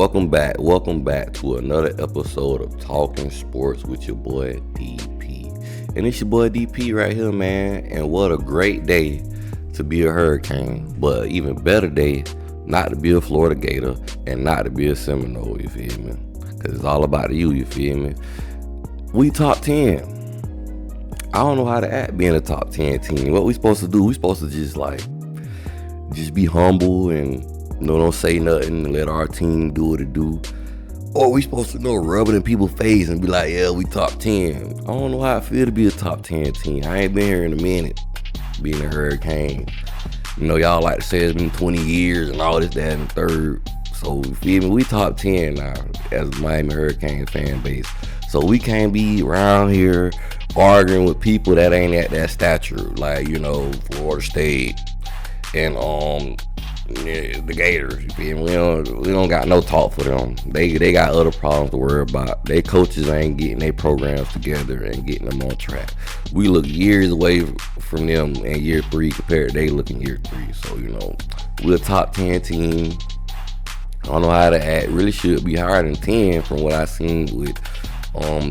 Welcome back to another episode of Talking Sports with your boy DP. And it's your boy DP right here, man. And what a great day to be a Hurricane, but even better day not to be a Florida Gator and not to be a Seminole, you feel me? Because it's all about you feel me? We top 10. I don't know how to act being a top 10 team. What we supposed to do? We supposed to just be humble and don't say nothing and let our team do what it do. Or we supposed to rub it in people's face and be like, yeah, we top 10. I don't know how it feel to be a top 10 team. I ain't been here in a minute being a Hurricane. Y'all like to say it's been 20 years and all this, that, and the third. So, you feel me? We top 10 now as a Miami Hurricane fan base. So we can't be around here arguing with people that ain't at that stature. Like, Florida State and the Gators, you feel me? We don't got no talk for them. They got other problems to worry about. They coaches ain't getting their programs together and getting them on track. We look years away from them in year 3 compared to they looking year 3. So, we're a top 10 team. I don't know how to act. Really should be higher than 10 from what I seen with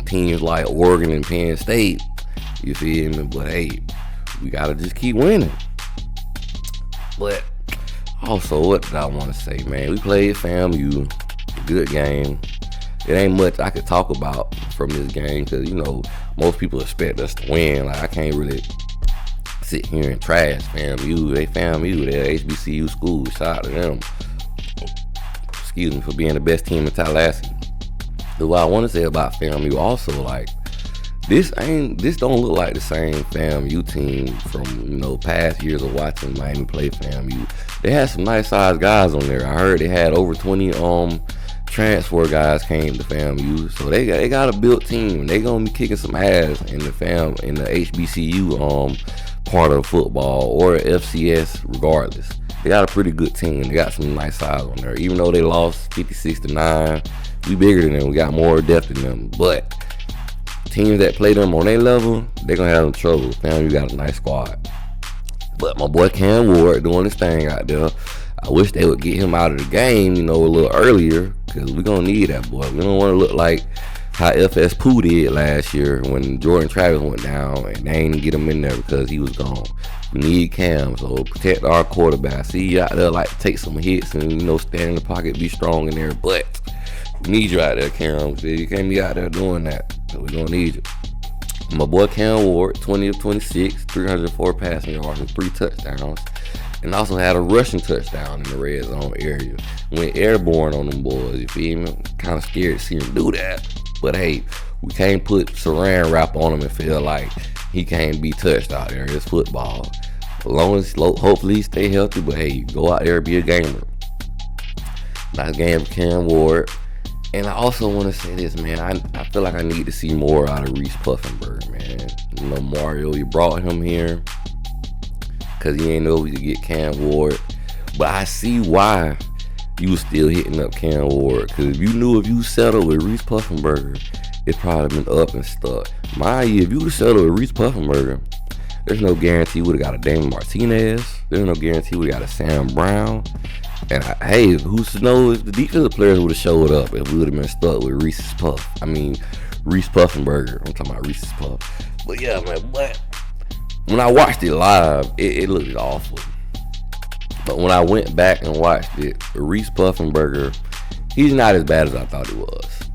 teams like Oregon and Penn State. You feel me? But hey, we gotta just keep winning. But also, what did I want to say, man? We played FAMU, good game. It ain't much I could talk about from this game because, most people expect us to win. Like, I can't really sit here and trash FAMU. They're HBCU school. Shout out to them. Excuse me, for being the best team in Tallahassee. But what I want to say about FAMU also, this don't look like the same FAMU team from past years of watching Miami play FAMU. They had some nice sized guys on there. I heard they had over 20 transfer guys came to FAMU, so they got a built team. They gonna be kicking some ass in the HBCU part of football or FCS regardless. They got a pretty good team. They got some nice size on there. Even though they lost 56-9, we bigger than them. We got more depth than them, but teams that play them on their level, they're going to have some trouble. FAMU got a nice squad. But my boy Cam Ward doing his thing out there. I wish they would get him out of the game, a little earlier, because we're going to need that boy. We don't want to look like how FS Pooh did last year when Jordan Travis went down and they ain't get him in there because he was gone. We need Cam, so protect our quarterback. See you out there, take some hits and, stand in the pocket, be strong in there, but we need you out there, Cam. See, you can't be out there doing that. So we're going to need you. My boy Cam Ward, 20 of 26, 304 passing yards and 3 touchdowns. And also had a rushing touchdown in the red zone area. Went airborne on them boys, you feel me? Kind of scared to see him do that. But hey, we can't put saran wrap on him and feel like he can't be touched out there. It's football. As long as, hopefully he stay healthy, but hey, go out there and be a gamer. Nice game for Cam Ward. And I also want to say this, man. I feel like I need to see more out of Reese Puffenberg, man. Mario, you brought him here because he ain't know we could get Cam Ward. But I see why you was still hitting up Cam Ward. Because if you settled with Reese Puffenberger, it probably been up and stuck. If you would have settled with Reese Puffenberger, there's no guarantee we would have got a Damon Martinez. There's no guarantee we got a Sam Brown. And hey, who's to know if the defensive players would have showed up if we would have been stuck with Reese Puffenberger. I'm talking about Reese's Puff. But yeah, man, but when I watched it live, it looked awful. But when I went back and watched it, Reese Puffenberger, he's not as bad as I thought he was.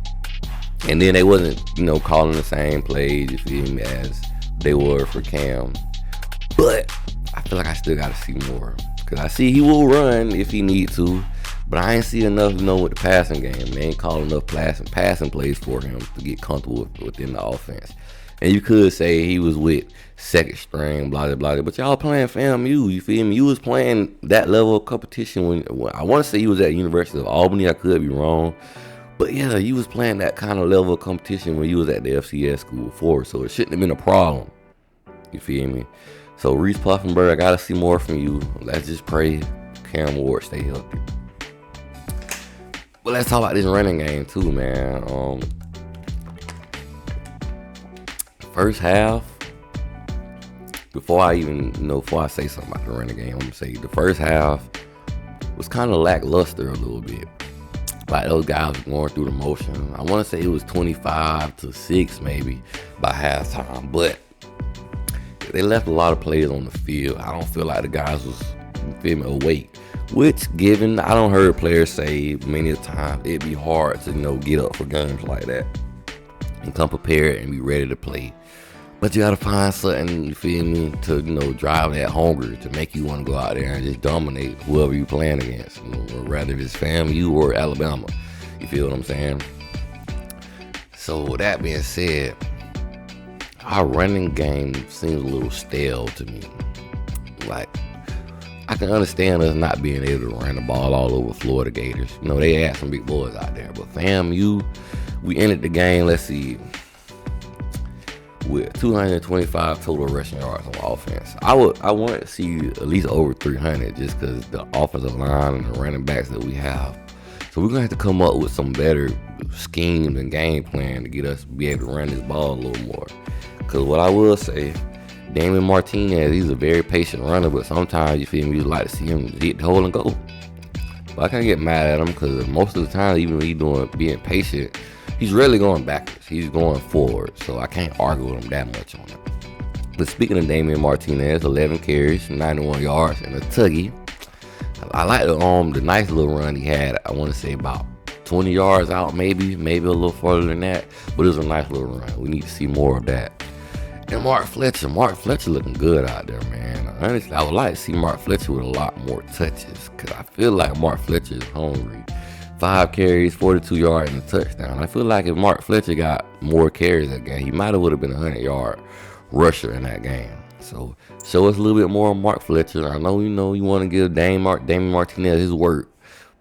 And then they wasn't, calling the same plays, you feel me, as they were for Cam. But I feel like I still got to see more. Because I see he will run if he need to. But I ain't see enough, with the passing game. They ain't calling enough passing plays for him to get comfortable within the offense. And you could say he was with second string, blah, blah, blah. But y'all playing FAMU, you feel me? You was playing that level of competition when I want to say you was at University of Albany. I could be wrong. But yeah, you was playing that kind of level of competition when you was at the FCS school before. So it shouldn't have been a problem. You feel me? So Reese Puffenberg, I got to see more from you. Let's just pray Cam Ward stay healthy. But let's talk about this running game too, man. First half, before I say something about the running game, I'm going to say the first half was kind of lackluster a little bit. Like those guys were going through the motion. I want to say it was 25-6 maybe by halftime, but they left a lot of players on the field. I don't feel like the guys was, awake. Which, given I don't heard players say many a time, it'd be hard to get up for games like that and come prepared and be ready to play. But you gotta find something, to drive that hunger to make you want to go out there and just dominate whoever you playing against, whether it's FAMU or Alabama. You feel what I'm saying? So with that being said, our running game seems a little stale to me. Like, I can understand us not being able to run the ball all over Florida Gators. They had some big boys out there, but FAMU, we ended the game, let's see, with 225 total rushing yards on offense. I want to see at least over 300 just because the offensive line and the running backs that we have. So we're going to have to come up with some better schemes and game plan to get us to be able to run this ball a little more. Because what I will say, Damon Martinez, he's a very patient runner, but sometimes, you like to see him hit the hole and go. But I can't get mad at him because most of the time, even when he's being patient, he's really going backwards. He's going forward. So I can't argue with him that much on it. But speaking of Damian Martinez, 11 carries, 91 yards, and a tuggy. I like the nice little run he had. I want to say about 20 yards out, maybe a little further than that. But it was a nice little run. We need to see more of that. And Mark Fletcher looking good out there, man. Honestly, I would like to see Mark Fletcher with a lot more touches because I feel like Mark Fletcher is hungry. 5 carries, 42 yards, and a touchdown. I feel like if Mark Fletcher got more carries that game, he might have been a 100-yard rusher in that game. So show us a little bit more on Mark Fletcher. I know you want to give Damon Martinez his work,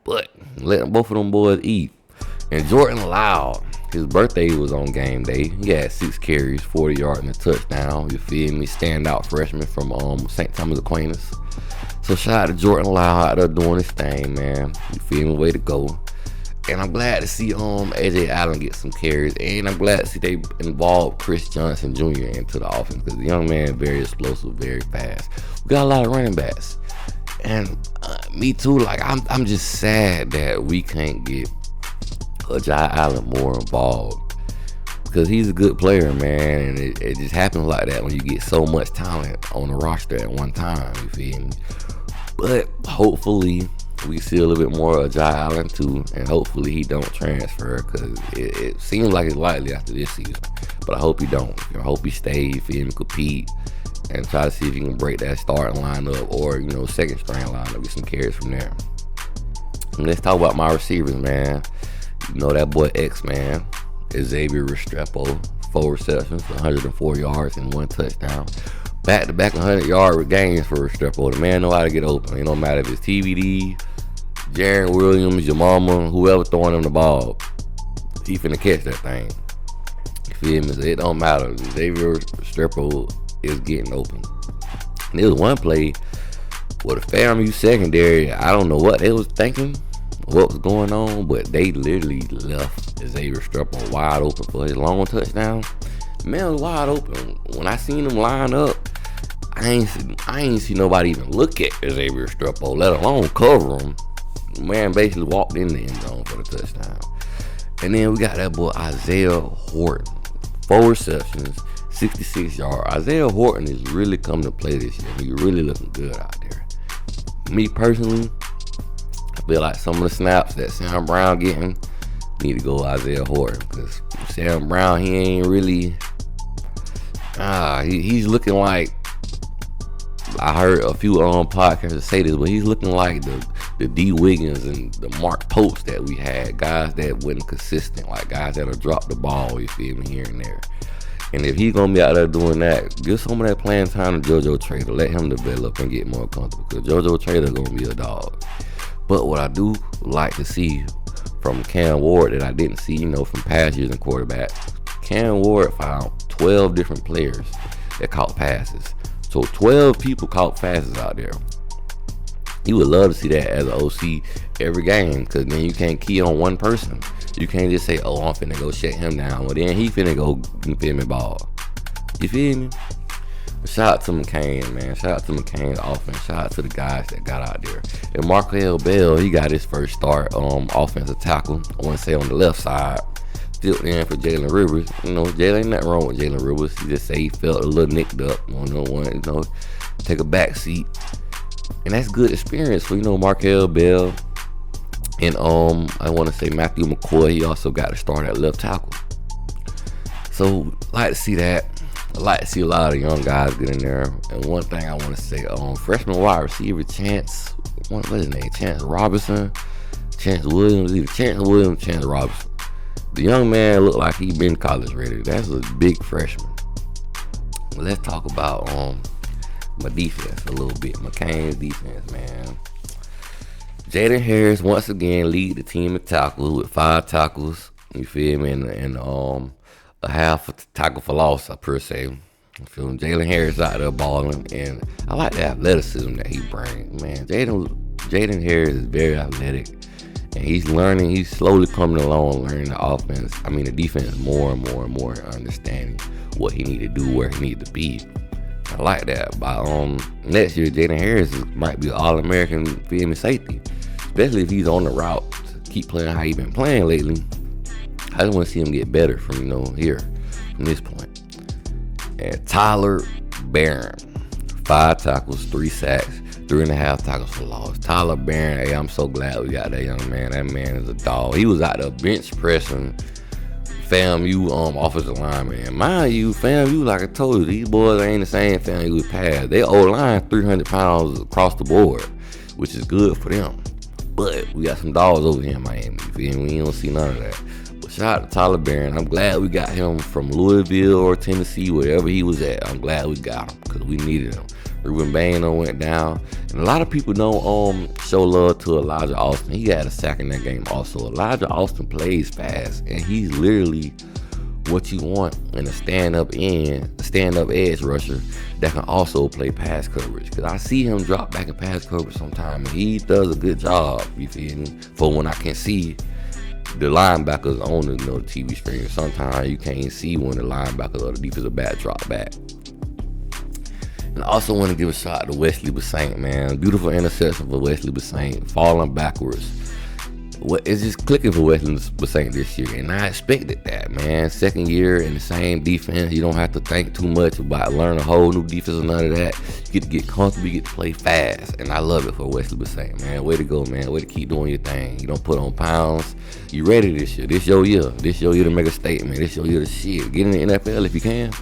but let both of them boys eat. And Jordan Loud, his birthday was on game day. He had 6 carries, 40 yards, and a touchdown. You feel me? Standout freshman from St. Thomas Aquinas. So shout out to Jordan Loud out there doing his thing, man. You feel me? Way to go. And I'm glad to see AJ Allen get some carries. And I'm glad to see they involved Chris Johnson Jr. into the offense because the young man very explosive, very fast. We got a lot of running backs. And me too, like I'm just sad that we can't get Jai Allen more involved because he's a good player, man, and it just happens like that when you get so much talent on the roster at one time, you feel me? But hopefully we see a little bit more of Jai Allen too, and hopefully he don't transfer because it seems like it's likely after this season, but I hope he don't. I hope he stays, you feel me, compete, and try to see if he can break that starting lineup or, second string lineup, get some carries from there. And let's talk about my receivers, man. That boy X-Man, Xavier Restrepo, 4 receptions, 104 yards, and 1 touchdown. Back-to-back 100-yard games for Restrepo. The man know how to get open. It don't matter if it's TVD, Jaron Williams, your mama, whoever throwing him the ball, he finna catch that thing. You feel me? So it don't matter. Xavier Restrepo is getting open. And there was one play where the FAMU secondary, I don't know what they was thinking, what was going on, but they literally left Xavier Restrepo wide open for his long touchdown. The man was wide open. When I seen him line up, I ain't see nobody even look at Xavier Restrepo, let alone cover him. The man basically walked in the end zone for the touchdown. And then we got that boy Isaiah Horton, 4 receptions, 66 yards. Isaiah Horton is really coming to play this year. He's really looking good out there. Me personally, I feel like some of the snaps that Sam Brown getting need to go Isaiah Horton because Sam Brown, he ain't really he's looking like, I heard a few podcasts say this, but he's looking like the D Wiggins and the Mark Popes that we had, guys that wasn't consistent, like guys that'll drop the ball, you feel me, here and there. And if he's gonna be out there doing that, give some of that playing time to JoJo Trader. Let him develop and get more comfortable because JoJo Trader gonna be a dog. But what I do like to see from Cam Ward that I didn't see, from past years in quarterbacks, Cam Ward found 12 different players that caught passes. So 12 people caught passes out there. You would love to see that as an OC every game because then you can't key on one person. You can't just say, I'm finna go shut him down. Well, then he finna go, you feel me, ball. You feel me? Shout out to McCain, man. Shout out to McCain's offense. Shout out to the guys that got out there. And Markel Bell, he got his first start offensive tackle. I want to say on the left side. Still in for Jalen Rivers. Jalen, ain't nothing wrong with Jalen Rivers. He just say he felt a little nicked up. Take a back seat. And that's good experience for, Markel Bell. And I want to say Matthew McCoy, he also got to start at left tackle. So, like to see that. I like to see a lot of young guys get in there. And one thing I want to say, freshman wide receiver Chance Robinson, Chance Williams, Chance Robinson. The young man looked like he been college ready. That's a big freshman. Let's talk about my defense a little bit. McCain's defense, man. Jaden Harris once again lead the team in tackles with 5 tackles. You feel me? And a half a tackle for loss, per se. You feel me? Jalen Harris out there balling, and I like the athleticism that he brings. Man, Jaden Harris is very athletic, and he's learning. He's slowly coming along, learning the defense more and more and more, understanding what he need to do, where he need to be. I like that. By next year, Jaden Harris might be an All-American safety, especially if he's on the route to keep playing how he's been playing lately. I just want to see him get better from here, from this point. And Tyler Barron, 5 tackles, 3 sacks, 3.5 tackles for loss. Tyler Barron, hey, I'm so glad we got that young man. That man is a dog. He was out there bench pressing FAMU offensive lineman. Mind you, FAMU, like I told you, these boys ain't the same FAMU we passed. They O-line 300 pounds across the board, which is good for them. But we got some dogs over here in Miami. We don't see none of that. But shout out to Tyler Barron. I'm glad we got him from Louisville or Tennessee, wherever he was at. I'm glad we got him because we needed him. Ruben Bain went down. And a lot of people don't show love to Elijah Austin. He had a sack in that game also. Elijah Austin plays fast, and he's literally what you want in a stand-up edge rusher that can also play pass coverage. Because I see him drop back in pass coverage sometimes, and he does a good job, you feel me? For when I can see the linebackers on the TV screen. Sometimes you can't see when the linebackers or the defensive back drop back. And I also want to give a shout out to Wesley Basaint, man. Beautiful interception for Wesley Basaint, falling backwards. It's just clicking for Wesley Basaint this year, and I expected that, man. Second year in the same defense, you don't have to think too much about learning a whole new defense or none of that. You get to get comfortable, you get to play fast, and I love it for Wesley Basaint, man. Way to go, man. Way to keep doing your thing. You don't put on pounds. You ready this year. This your year. This your year to make a statement. This your year to shit. Get in the NFL if you can.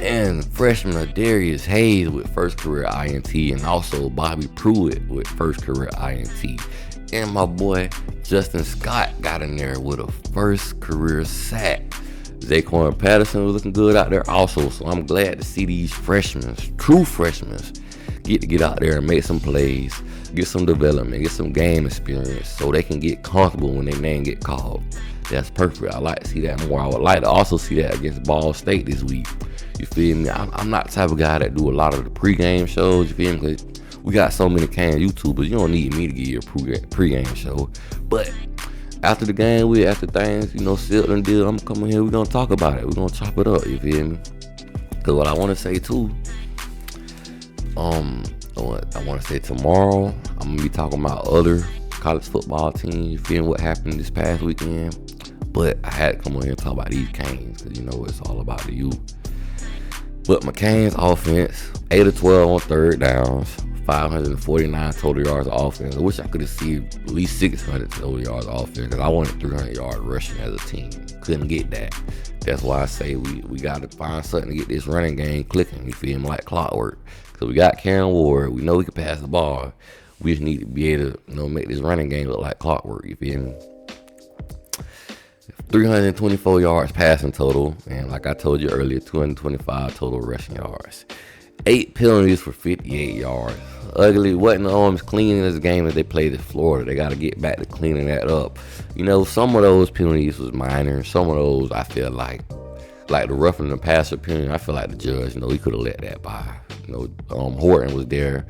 And freshman Darius Hayes with first career INT, and also Bobby Pruitt with first career INT. And my boy Justin Scott got in there with a first career sack. Zaquan Patterson was looking good out there also, so I'm glad to see these freshmen, true freshmen, get out there and make some plays, get some development, get some game experience so they can get comfortable when their name get called. That's perfect. I like to see that more. I would like to also see that against Ball State this week. You feel me? I'm not the type of guy that do a lot of the pregame shows. You feel me? Cause we got so many YouTubers. You don't need me to give you a pregame show. But after the game, after things, sealed and deal, I'm coming here. We're gonna talk about it. We're gonna chop it up. You feel me? Cause what I want to say too. I want to say tomorrow I'm gonna be talking about other college football teams. You feel me? What happened this past weekend? But I had to come on here and talk about these Canes because it's all about the youth. But McCain's offense, 8 of 12 on third downs, 549 total yards of offense. I wish I could have seen at least 600 total yards of offense because I wanted 300 yards rushing as a team. Couldn't get that. That's why I say we got to find something to get this running game clicking. You feel me? Like clockwork. Because we got Karen Ward. We know we can pass the ball. We just need to be able to make this running game look like clockwork. You feel me? 324 yards passing total, and like I told you earlier, 225 total rushing yards. 8 penalties for 58 yards. Ugly, wasn't as clean in this game as they played at Florida. They got to get back to cleaning that up. Some of those penalties was minor. Some of those I feel like the roughing the passer penalty, I feel like the judge, he could have let that by. Horton was there,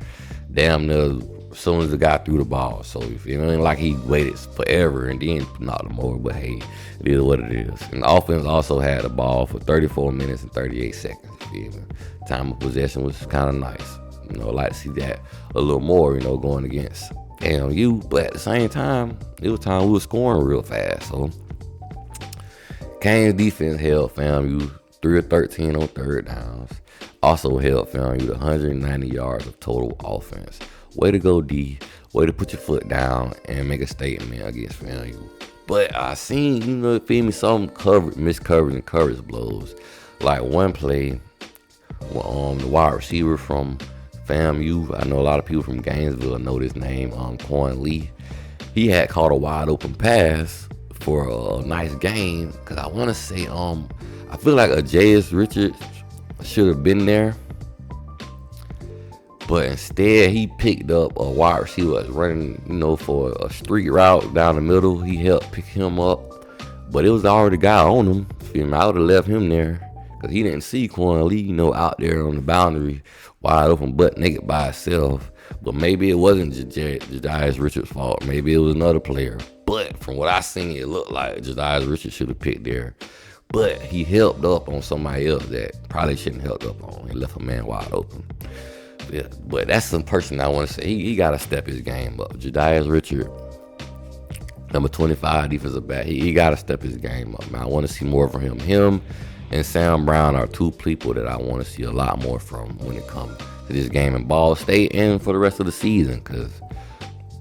damn near as soon as the guy threw the ball. So if it ain't like he waited forever and then knocked him over, but hey, it is what it is. And the offense also had the ball for 34 minutes and 38 seconds. You feel me? Time of possession was kind of nice. I like to see that a little more, going against FAMU. But at the same time, it was time we were scoring real fast. So Canes defense held FAMU 3 of 13 on third downs. Also held FAMU to 190 yards of total offense. Way to go, D. Way to put your foot down and make a statement against FAMU. But I seen, some missed coverage and coverage blows. Like one play, the wide receiver from FAMU, I know a lot of people from Gainesville know this name, Quan Lee. He had caught a wide open pass for a nice game. Cause I want to say, I feel like a J.S. Richards should have been there, but instead he picked up a wide receiver that's running, for a street route down the middle. He helped pick him up, but it was already a guy on him. I would have left him there because he didn't see Quan Lee, out there on the boundary, wide open, butt naked by himself. But maybe it wasn't Jedias Richards' fault. Maybe it was another player. But from what I seen, it looked like Jedias Richards should have picked there. But he helped up on somebody else that probably shouldn't help up on. He left a man wide open. Yeah, but that's some person I want to say. He got to step his game up. Jedias Richard, number 25 defensive back. He got to step his game up, man. I want to see more from him. Him and Sam Brown are two people that I want to see a lot more from when it comes to this game in Ball State and for the rest of the season. Because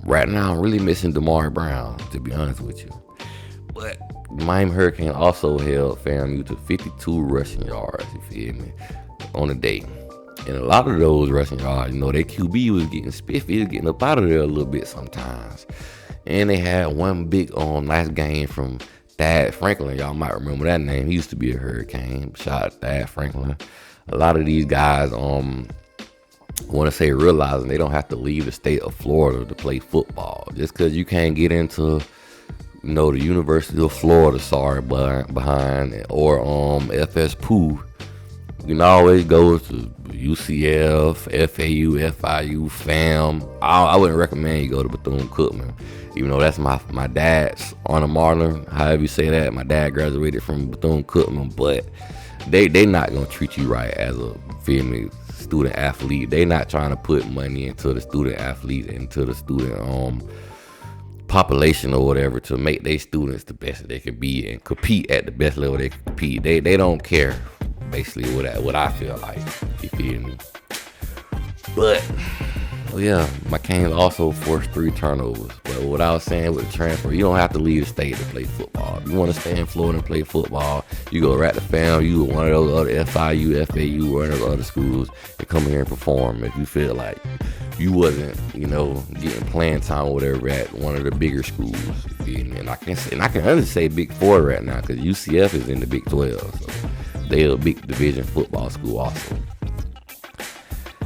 right now I'm really missing Damari Brown, to be honest with you. But the Miami Hurricane also held FAMU to 52 rushing yards, you feel me, on the day. And a lot of those rushing yards, their QB was getting spiffy. He was getting up out of there a little bit sometimes. And they had one big nice game from Thad Franklin. Y'all might remember that name. He used to be a Hurricane. Shout out to Thad Franklin. A lot of these guys, want to say realizing they don't have to leave the state of Florida to play football. Just because you can't get into the University of Florida, behind, or FSPU, you can always go to UCF, FAU, FIU, FAM. I wouldn't recommend you go to Bethune-Cookman, even though that's my dad's honor mater, however you say that. My dad graduated from Bethune-Cookman, but they not gonna treat you right as a student athlete. They not trying to put money into the student athlete, into the student population or whatever, to make their students the best that they can be and compete at the best level they can compete. They don't care, basically, what I feel like. You feel me? But my Canes also forced 3 turnovers. But what I was saying with the transfer, you don't have to leave the state to play football. If you want to stay in Florida and play football, you go right to FAMU or one of those other FIU, FAU, or one of those other schools, and come here and perform. If you feel like you wasn't, getting playing time or whatever at one of the bigger schools, you feel me? And I can only say Big 4 right now because UCF is in the Big 12, so they're a big division football school also.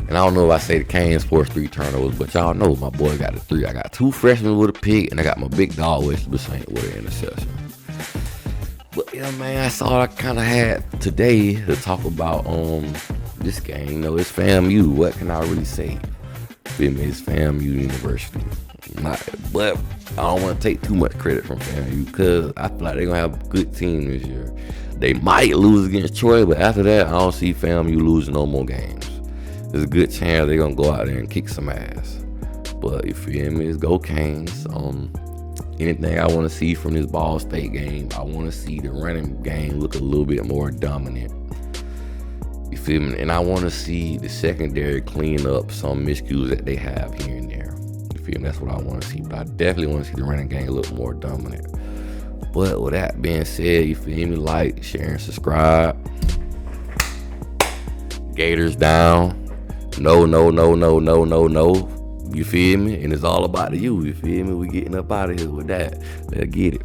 And I don't know if I say the Canes forced 3 turnovers, but y'all know my boy got the 3. I got 2 freshmen with a pick, and I got my big dog Wesley Saint with an interception. But man, that's all I kind of had today to talk about this game. It's FAMU. What can I really say? It's FAMU University. But I don't want to take too much credit from FAMU because I feel like they're going to have a good team this year. They might lose against Troy, but after that, I don't see FAMU losing no more games. There's a good chance they're going to go out there and kick some ass. But you feel me? It's go Canes. Anything I want to see from this Ball State game, I want to see the running game look a little bit more dominant. You feel me? And I want to see the secondary clean up some miscues that they have here and there. You feel me? That's what I want to see. But I definitely want to see the running game look more dominant. But with that being said, you feel me? Like, share, and subscribe. Gators down. No. You feel me? And it's all about the you. You feel me? We getting up out of here with that. Let's get it.